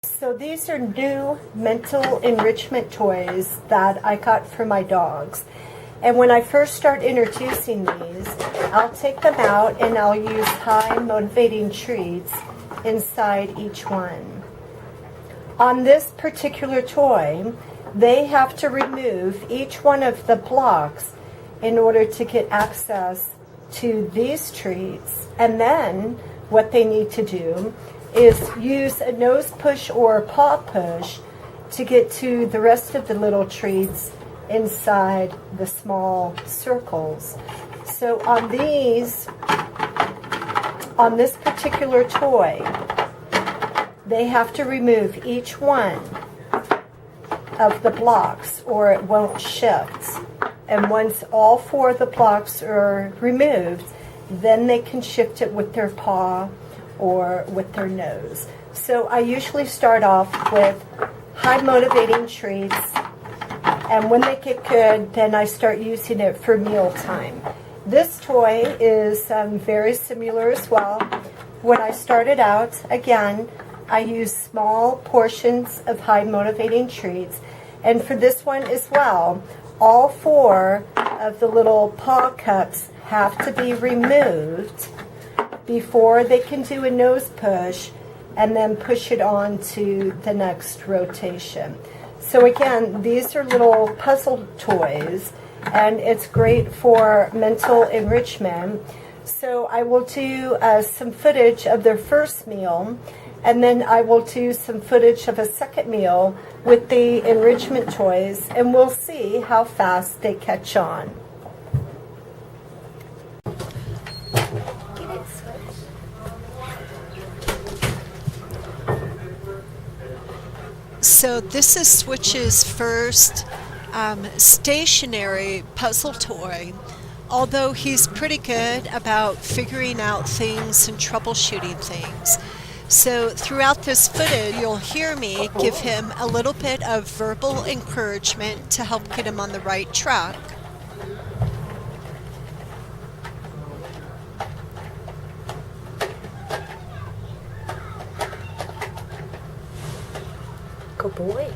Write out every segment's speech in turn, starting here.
So these are new mental enrichment toys that I got for my dogs. And when I first start introducing these, I'll take them out and I'll use high motivating treats inside each one. On this particular toy, they have to remove each one of the blocks in order to get access to these treats. And then what they need to do is use a nose push or a paw push to get to the rest of the little treats inside the small circles. So on this particular toy, they have to remove each one of the blocks or it won't shift. And once all four of the blocks are removed, then they can shift it with their paw or with their nose. So I usually start off with high motivating treats, and when they get good, then I start using it for meal time. This toy is very similar as well. When I started out, again, I used small portions of high motivating treats, and for this one as well, all four of the little paw cups have to be removed before they can do a nose push and then push it on to the next rotation. So again, these are little puzzle toys and it's great for mental enrichment. So I will do some footage of their first meal, and then I will do some footage of a second meal with the enrichment toys, and we'll see how fast they catch on. So this is Switch's first stationary puzzle toy, although he's pretty good about figuring out things and troubleshooting things. So throughout this footage, you'll hear me give him a little bit of verbal encouragement to help get him on the right track. Good boy.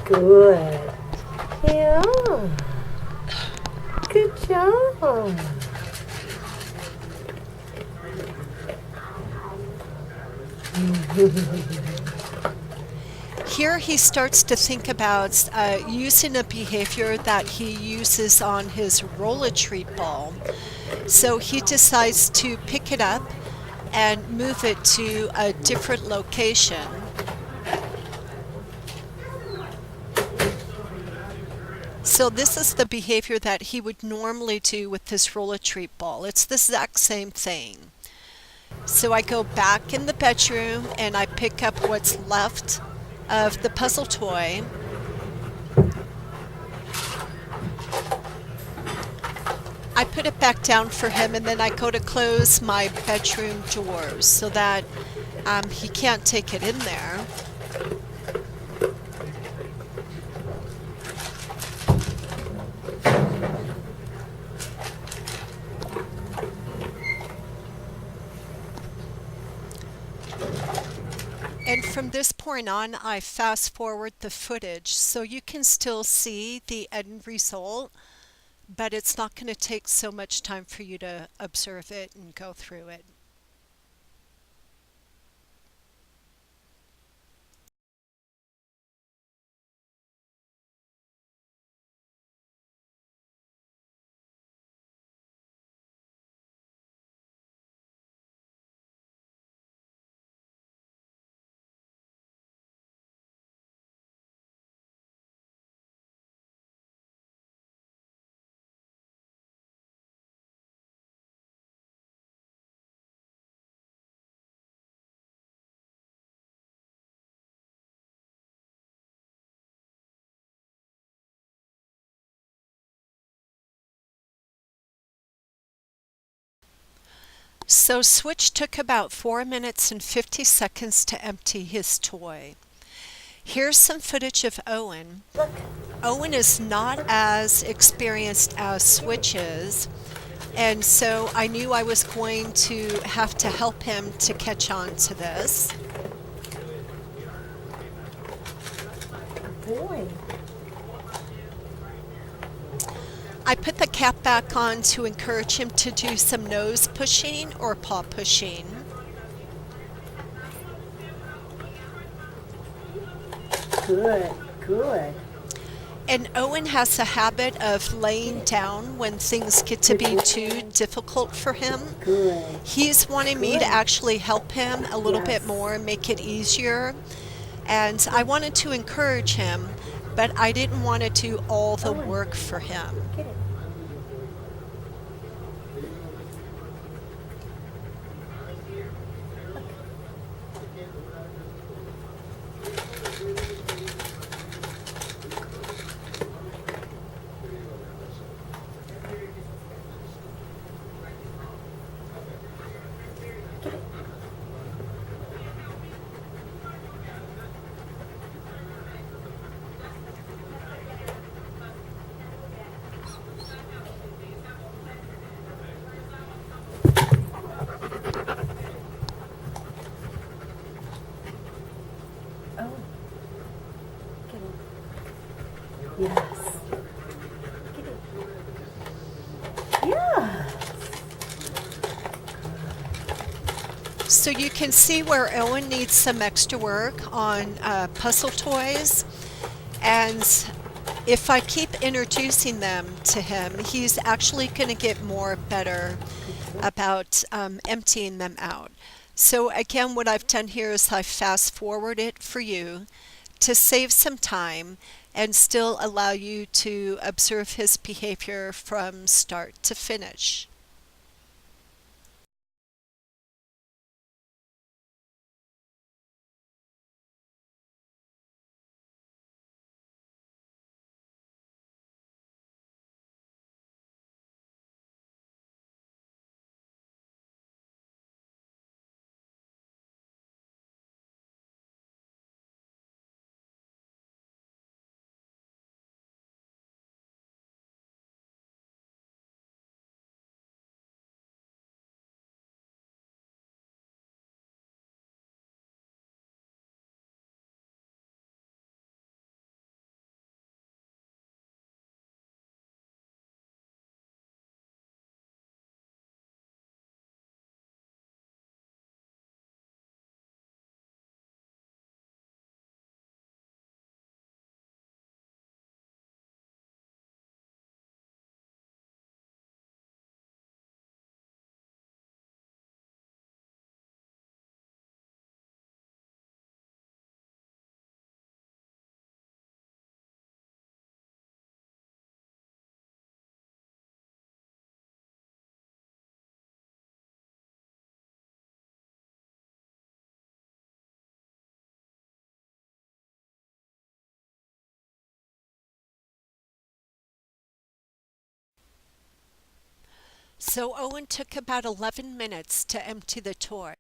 Good. Yeah. Good job. Here he starts to think about using a behavior that he uses on his roller treat ball. So he decides to pick it up and move it to a different location. So this is the behavior that he would normally do with this roller treat ball. It's the exact same thing. So I go back in the bedroom and I pick up what's left of the puzzle toy. I put it back down for him, and then I go to close my bedroom doors so that he can't take it in there. And from this point on, I fast forward the footage so you can still see the end result, but it's not going to take so much time for you to observe it and go through it. So Switch took about 4 minutes and 50 seconds to empty his toy. Here's some footage of Owen. Look. Owen is not as experienced as Switch is, and so I knew I was going to have to help him to catch on to this. boy. I put the cap back on to encourage him to do some nose pushing or paw pushing. Good, good. And Owen has a habit of laying down when things get to be too difficult for him. Good. He's wanting me to actually help him a little bit more, make it easier. And I wanted to encourage him, but I didn't want to do all the work for him. Get it. Oh. Get it. Yes. Get it. Yes. So you can see where Owen needs some extra work on puzzle toys. And if I keep introducing them to him, he's actually going to get more better about emptying them out. So again, what I've done here is I fast forward it for you to save some time and still allow you to observe his behavior from start to finish. So Owen took about 11 minutes to empty the toy.